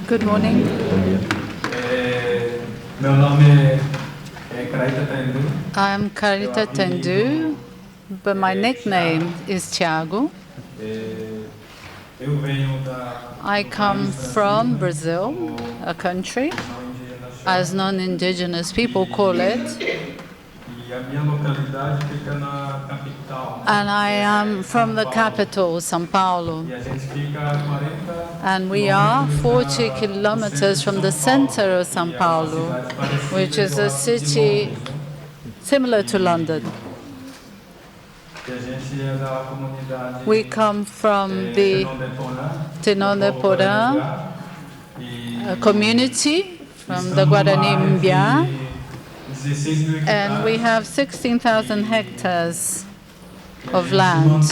Good morning. Meu nome é Karaí. I'm Carita Tendu, but my nickname is Tiago. I come from Brazil, a country, as non-indigenous people call it. And I am from the capital, São Paulo. And we are 40 kilometers from the center of São Paulo, which is a city similar to London. We come from the Tenondé Porã community, from the Guarani Mbia, and we have 16,000 hectares of land.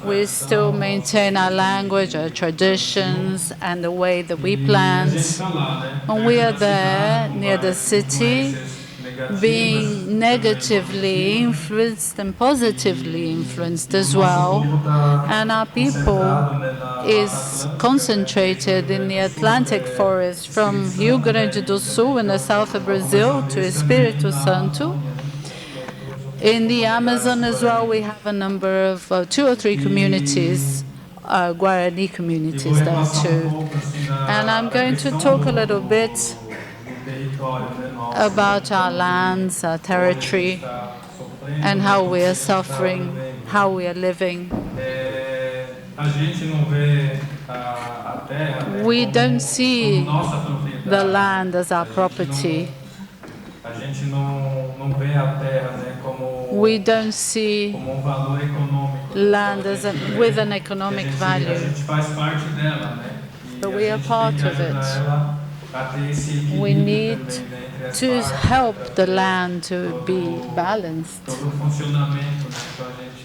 We still maintain our language, our traditions, and the way that we plant. And we are there near the city, being negatively influenced and positively influenced as well. And our people is concentrated in the Atlantic forest from Rio Grande do Sul in the south of Brazil to Espírito Santo. In the Amazon as well, we have a number of 2 or 3 communities, Guarani communities there too. And I'm going to talk a little bit about our lands, our territory, and how we are suffering, how we are living. We don't see the land as our property. We don't see land as with an economic value, but we are part of it. We need to help the land to be balanced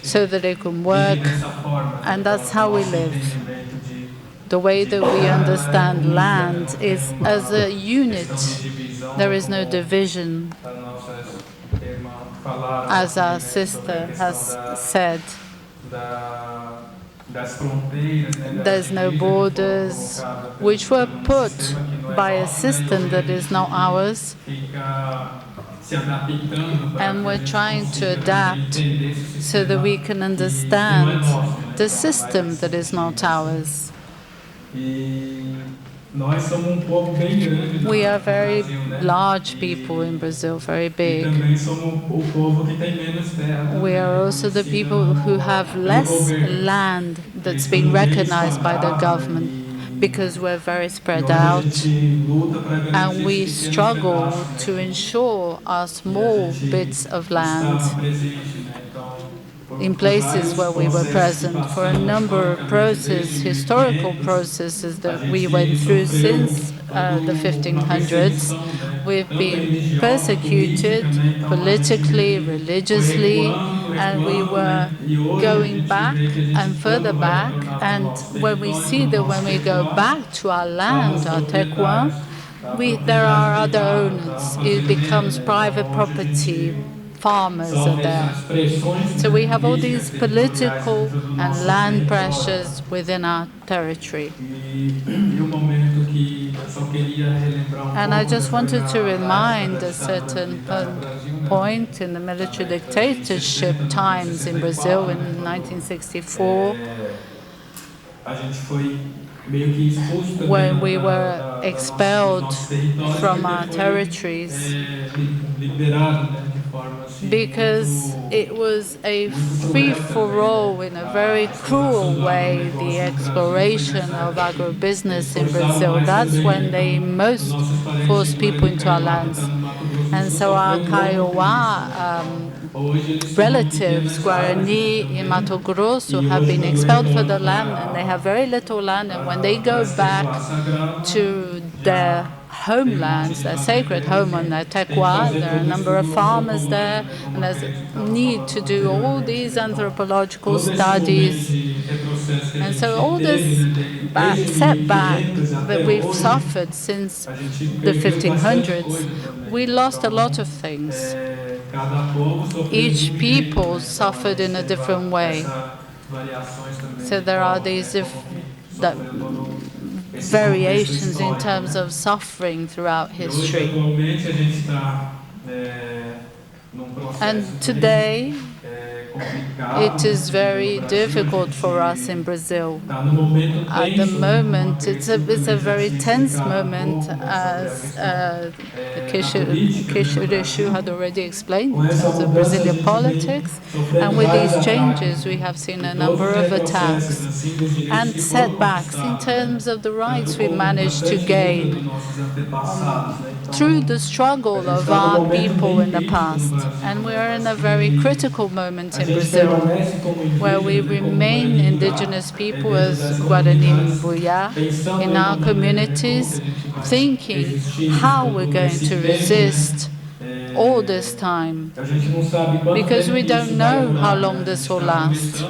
so that it can work, and that's how we live. The way that we understand land is as a unit. There is no division, as our sister has said. There's no borders, which were put by a system that is not ours, and we're trying to adapt so that we can understand the system that is not ours. We are very large people in Brazil, very big. We are also the people who have less land that's being recognized by the government because we're very spread out, and we struggle to ensure our small bits of land in places where we were present for a number of historical processes that we went through since the 1500s. We've been persecuted politically, religiously, and we were going back and further back. And when we see that when we go back to our land, our terroir, there are other owners. It becomes private property. Farmers are there. So we have all these political and land pressures within our territory. And I just wanted to remind a certain point in the military dictatorship times in Brazil in 1964, when we were expelled from our territories because it was a free-for-all in a very cruel way, the exploration of agribusiness in Brazil. That's when they most forced people into our lands. And so our Kaiowá relatives, Guarani in Mato Grosso, have been expelled from the land, and they have very little land. And when they go back to their homelands, their sacred home on their terroir, there are a number of farmers there, and there's a need to do all these anthropological studies. And so all this setback that we've suffered since the 1500s, we lost a lot of things. Each people suffered in a different way. So there are these variations in terms of suffering throughout history. And today, it is very difficult for us in Brazil. At the moment, it's a very tense moment, as Kishirishu had already explained, in terms of Brazilian politics. And with these changes, we have seen a number of attacks and setbacks in terms of the rights we managed to gain through the struggle of our people in the past. And we are in a very critical moment in Brazil, where we remain indigenous people as Guarani Mbuya in our communities, thinking how we're going to resist all this time, because we don't know how long this will last.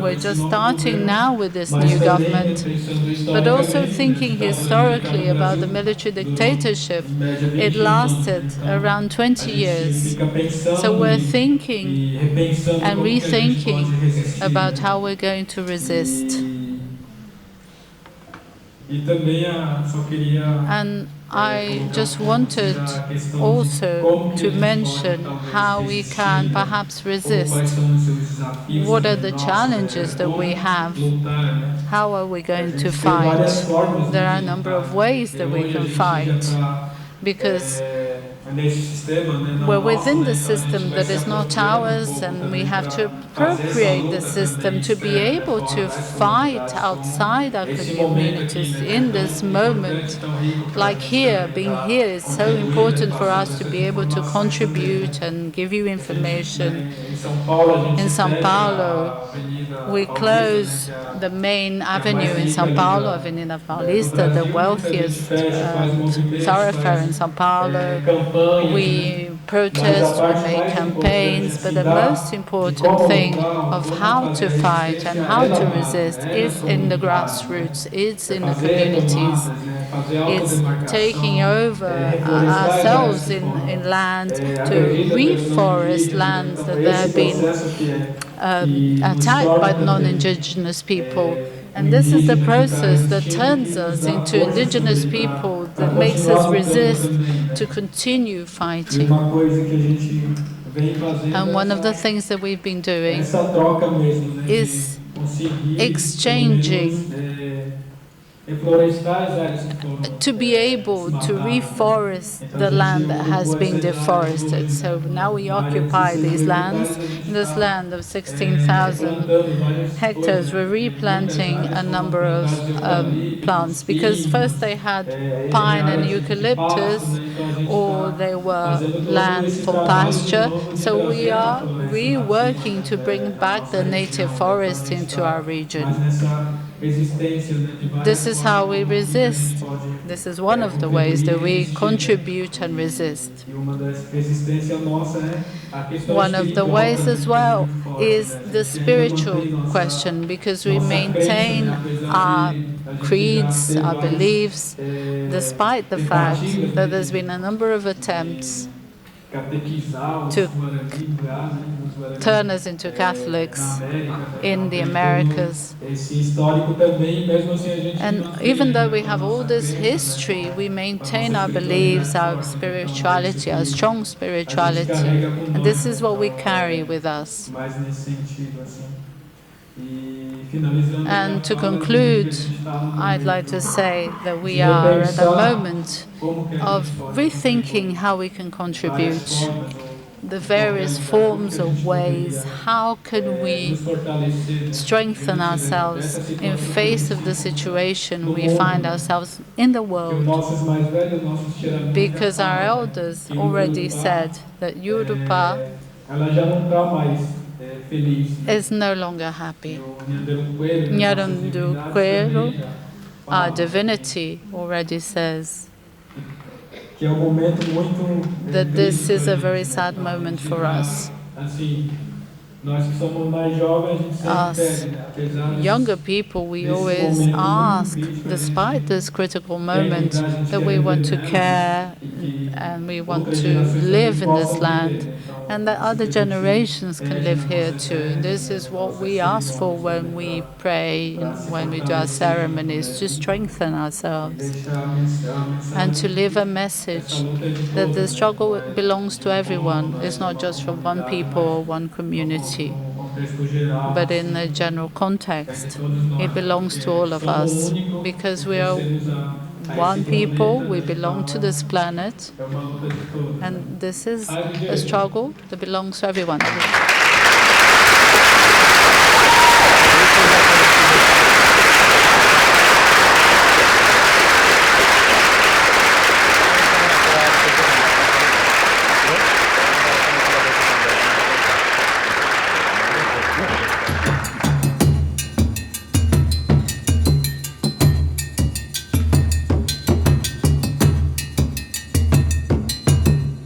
We're just starting now with this new government, but also thinking historically about the military dictatorship. It lasted around 20 years. So we're thinking and rethinking about how we're going to resist. And I just wanted also to mention how we can perhaps resist. What are the challenges that we have? How are we going to fight? There are a number of ways that we can fight, because we're within the system that is not ours, and we have to appropriate the system to be able to fight outside our communities in this moment. Like here, being here is so important for us to be able to contribute and give you information. In São Paulo, we close the main avenue in São Paulo, Avenida Paulista, the wealthiest thoroughfare in São Paulo. We protest, we make campaigns, but the most important thing of how to fight and how to resist is in the grassroots, it's in the communities. It's taking over ourselves in land, to reforest lands that have been attacked by non-indigenous people. And this is the process that turns us into indigenous people, that makes us resist to continue fighting. And one of the things that we've been doing is exchanging to be able to reforest the land that has been deforested. So now we occupy these lands. In this land of 16,000 hectares, we're replanting a number of plants, because first they had pine and eucalyptus, or they were land for pasture. So we are reworking to bring back the native forest into our region. This is how we resist. This is one of the ways that we contribute and resist. One of the ways as well is the spiritual question, because we maintain our creeds, our beliefs, despite the fact that there's been a number of attempts to turn us into Catholics in the Americas. And even though we have all this history, we maintain our beliefs, our spirituality, our strong spirituality. And this is what we carry with us. And to conclude, I'd like to say that we are at a moment of rethinking how we can contribute, the various forms of ways. How can we strengthen ourselves in face of the situation we find ourselves in the world? Because our elders already said that Yoruba is no longer happy. Nyaranduquero, our divinity, already says that this is a very sad moment for us. Us younger people, we always ask, despite this critical moment, that we want to care and we want to live in this land, and that other generations can live here too. This is what we ask for when we pray, when we do our ceremonies, to strengthen ourselves and to live a message that the struggle belongs to everyone. It's not just for one people or one community, but in a general context, it belongs to all of us, because we are one people, we belong to this planet, and this is a struggle that belongs to everyone.